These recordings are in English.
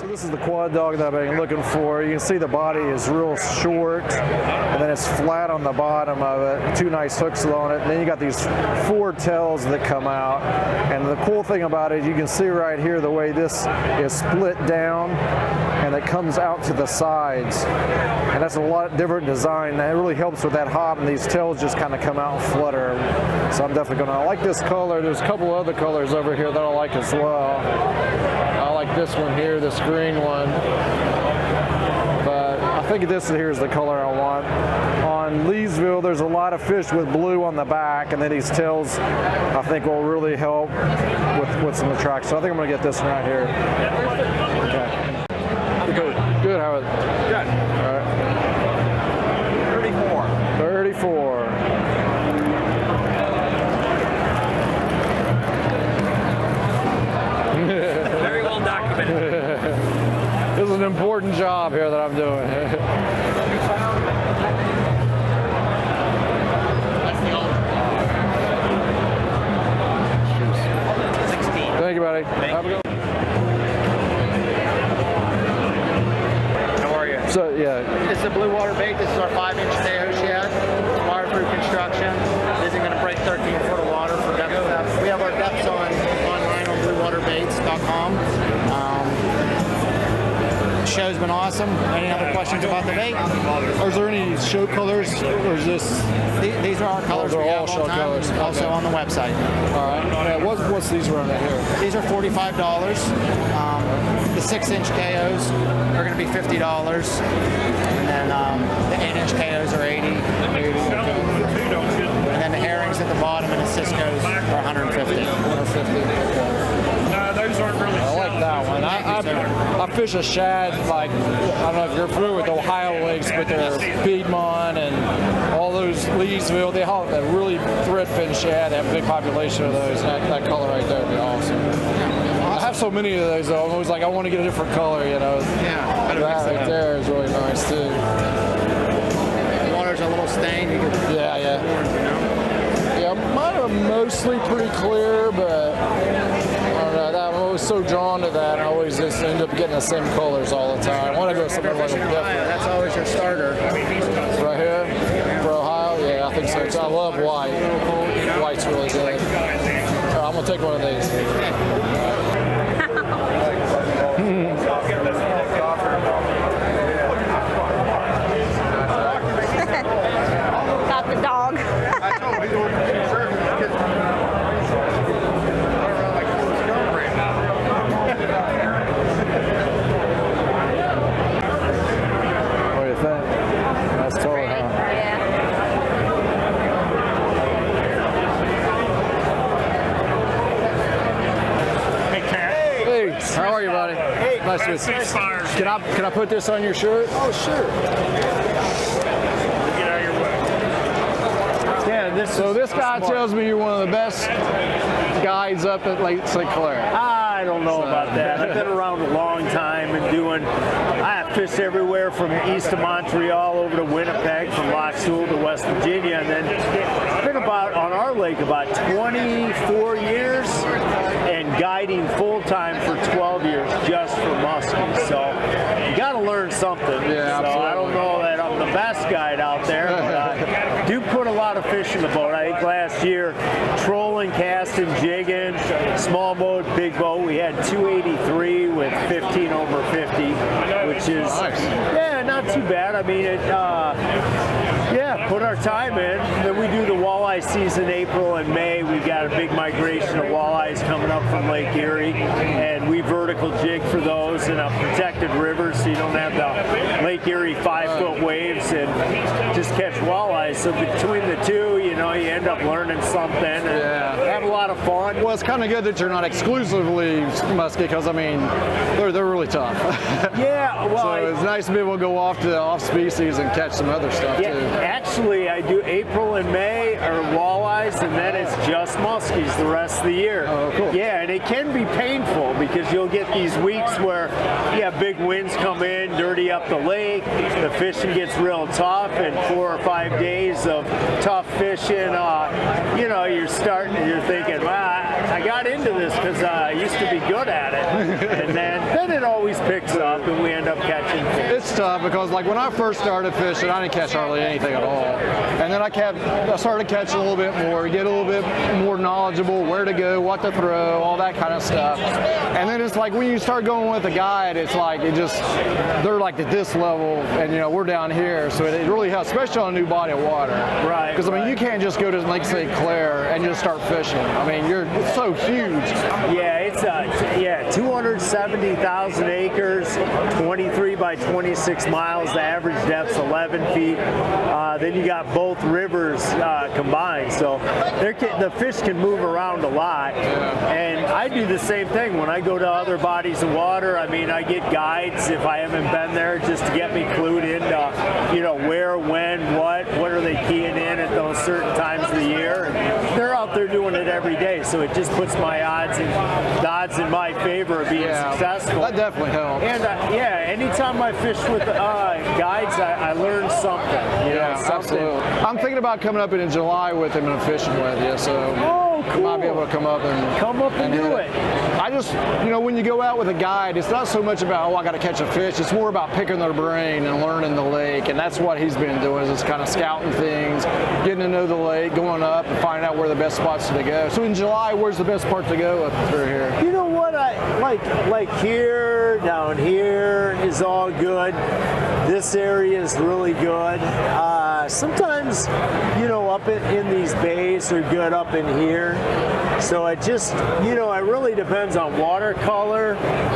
So this is the quad dog that I've been looking for. You can see the body is real short, and then it's flat on the bottom of it. 2 nice hooks on it. And then you got these 4 tails that come out. And the cool thing about it, you can see right here the way this is split down, and it comes out to the sides. And that's a lot different design. That really helps with that hop, and these tails just kind of come out and flutter. So I'm definitely I like this color. There's a couple other colors over here that I like as well. I like this one here, this green one. But I think this here is the color I want. On Leesville, there's a lot of fish with blue on the back, and then these tails I think will really help with what's in the track. So I think I'm going to get this one right here. Okay. Good. How is it? Good. All right. 34. Very well documented. This is an important job here that I'm doing. That's the old 16. Thank you, buddy. Thank you. How are you? So, yeah. This is a blue water bait. This is our 5-inch KO shed. Waterproof construction. This isn't going to break 13 foot of water for depth steps. We have our depths online on bluewaterbaits.com. The show's been awesome. Any other questions about the bait? Is there any show colors, or is this? These are our colors. They're we all have show time, colors. Also on the website. All right. Yeah, what's these running here? These are $45. The 6-inch KOs are going to be $50, and then the 8-inch KOs are $80. And then the herrings at the bottom and the Cisco's are $150. Those aren't really. I like that one. I fish a shad, like, I don't know if you're familiar with Ohio lakes, but they're Piedmont and all those Leesville. They have a really threadfin shad. They have a big population of those. That color right there would be awesome. I have so many of those, though. I'm always like, I want to get a different color, you know. Yeah. That right there is really nice, too. The water's a little stained. You could Yeah. orange, you know? Yeah, mine are mostly pretty clear, but I don't know. I'm always so drawn to that. I always just end up getting the same colors all the time. I want to go somewhere like different. That's always your starter. Right here for Ohio, yeah, I think so too. I love white. White's really good. I'm gonna take one of these. Got the dog. What do you think? That's totally huh? Yeah. Hey, Cat. Hey, how are you, buddy? Hey, nice to meet you. Fires. Can I put this on your shirt? Oh, sure. Get out of your way. Yeah. So this guy tells me you're one of the best guides up at Lake St. Clair. I don't know about that. I've been around a long time and I have fished everywhere from east of Montreal over to Winnipeg, from Loch Sewell to West Virginia, and then it's been on our lake about 24 years and guiding full-time for 12 years just for muskies. So you got to learn something. Yeah, so I don't know that I'm the best guide out there, but I do put a lot of fish in the boat. I think last year, trolling, casting, jigging, small boat, big boat, we had 283 with 15 over 50, which is, yeah, not too bad. I mean, put our time in. Then we do the walleye season April and May. We've got a big migration of walleyes coming up from Lake Erie, and we vertical jig for those in a protected river, so you don't have the Lake Erie 5-foot waves and just catch walleyes. So between the two, you know, you end up learning something and have a lot of fun. Well, it's kind of good that you're not exclusively muskie, because I mean, they're really tough. Yeah, well, so it's nice to be able to go off to the off species and catch some other stuff too. Actually, I do April and May are walleyes, and then it's just muskies the rest of the year. Oh, cool. Yeah, and it can be painful because you'll get these weeks where big winds come in, dirty up the lake, the fishing gets real tough, and 4 or 5 days of tough fishing, you're thinking, I got into this because I used to be good at it, and then it always picks up, and we end up catching fish. It's tough because like when I first started fishing, I didn't catch hardly anything at all. And then I started catching a little bit more, get a little bit more knowledgeable, where to go, what to throw, all that kind of stuff. And then it's like when you start going with a guide, it's like they're like at this level, and we're down here, so it really helps, especially on a new body of water. Right. Because I mean, you can't just go to Lake St. Clair and just start fishing. I mean, it's so huge. Yeah, it's 270,000 acres, 23 by 26 miles. The average depth's 11 feet. Then you got both rivers combined, so the fish can move around a lot. And I do the same thing when I go to other bodies of water. I mean, I get guides if I haven't been there, just to get me clued into, where, when, what are they keying in at those certain times of the year. And they're out there doing it every day, so it just puts my odds in my favor of being successful. That definitely helps. And anytime I fish with guides, I learn something. Absolutely. I'm thinking about coming up in July with him and fishing with you, so cool. might be able to come up and do it. I just, when you go out with a guide, it's not so much about, I got to catch a fish. It's more about picking their brain and learning the lake, and that's what he's been doing, is just kind of scouting things, getting to know the lake, going up and finding out where the best spots to go. So in July, where's the best part to go up through here? You know what? I like here, down here is all good. This area is really good. Sometimes, up in these bays are good up in here. So it just, it really depends on water color,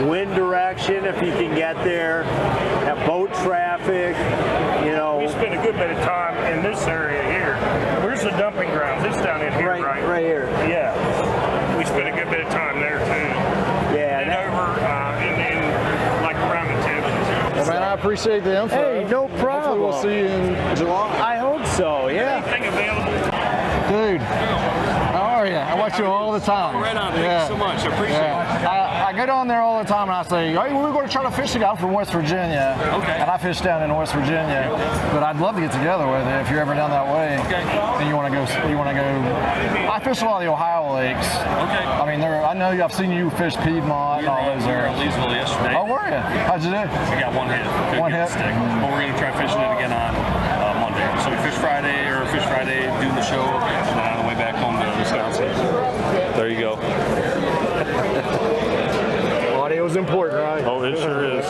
wind direction, if you can get there, at boat traffic, We spent a good bit of time in this area here. Where's the dumping grounds? It's down in here, right? Right here. Yeah. We spent a good bit of time there too. Yeah. And over in like around the tip. Well, man, I appreciate the info. Hey, no problem. Hopefully we'll see you in July. I hope so, yeah. Anything available? Dude, how are you? I watch you all the time. Right on. Thank you so much. I appreciate it. I go down there all the time and I say, hey, we're going to try to fish a guy from West Virginia. Okay. And I fish down in West Virginia. But I'd love to get together with you if you're ever down that way. Okay. And you want to go. I fish a lot of the Ohio lakes. Okay. I mean, I know I've seen you fish Piedmont and all those We were areas. at Leesville yesterday. Oh, were you? How'd you do? We got one hit. Couldn't One get hit? the stick. But we're going to try fishing it again on Monday. So we fish Friday, doing the show, and then on the way back home to Wisconsin. There you go. Audio is important, right? Oh, it sure is.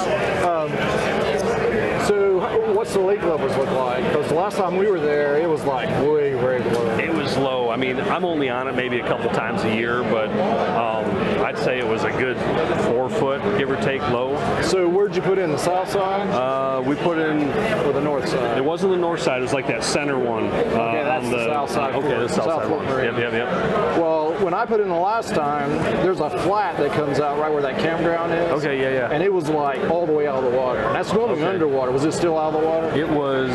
So what's the lake levels look like? Because the last time we were there, it was like way low. It was low. I mean, I'm only on it maybe a couple times a year, but I'd say it was a good 4 foot, give or take, low. So where'd you put in, the south side? We put in, Or the north side? it wasn't the north side, it was like that center one. Okay, that's the south side. Okay, the south side one. Fork. Yep. Well, when I put in the last time, there's a flat that comes out right where that campground is. Okay, yeah. And it was like all the way out of the water. That's normally underwater. Was it still out of the water? It was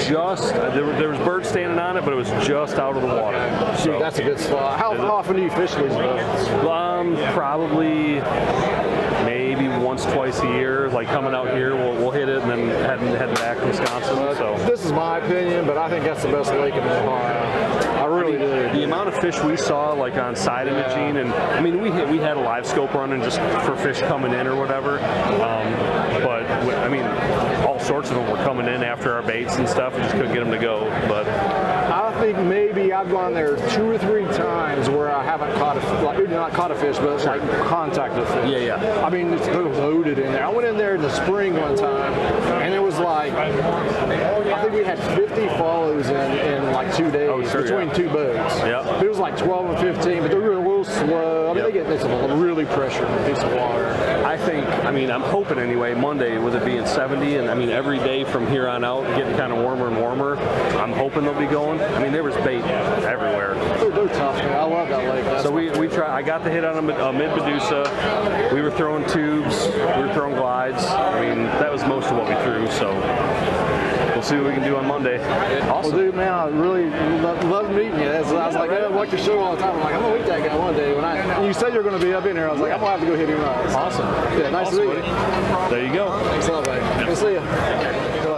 just, there was birds standing on it, but it was just out of the water. Gee, that's a good spot. How often do you fish these boats? Probably maybe once, twice a year. Like coming out here, we'll hit it and then heading back to Wisconsin. So This is my opinion, but I think that's the best lake in Ohio. I really do. The amount of fish we saw, like on side imaging, and I mean, we had a live scope running just for fish coming in or whatever. But I mean, all sorts of them were coming in after our baits and stuff. We just couldn't get them to go. But I think maybe I've gone there 2 or 3 times where I haven't caught not caught a fish, but like contacted a fish. Yeah. I mean, it's loaded in there. I went in there in the spring one time, and it was like, I think we had 50 follows in like 2 days between 2 boats. Yeah. It was like 12 and 15, but they were a little slow. I mean, it's a really pressured piece of water. I'm hoping anyway, Monday, with it being 70, and I mean, every day from here on out, getting kind of warmer and warmer, I'm hoping they'll be going. I mean, there was bait everywhere. They're tough, man. I love that lake. So we try. I got the hit on a mid-Medusa. We were throwing tubes. We were throwing glides. I mean, that was most of what we threw. So we'll see what we can do on Monday. Awesome. Well, dude, man, I really love meeting you. I was like, I watch your show all the time. I'm like, I'm gonna meet that guy one day. When you said you're gonna be up in here, I was like, I'm gonna have to go hit him up. Awesome. Yeah, nice to meet you. There you go. Thanks a lot, buddy. Good to see you.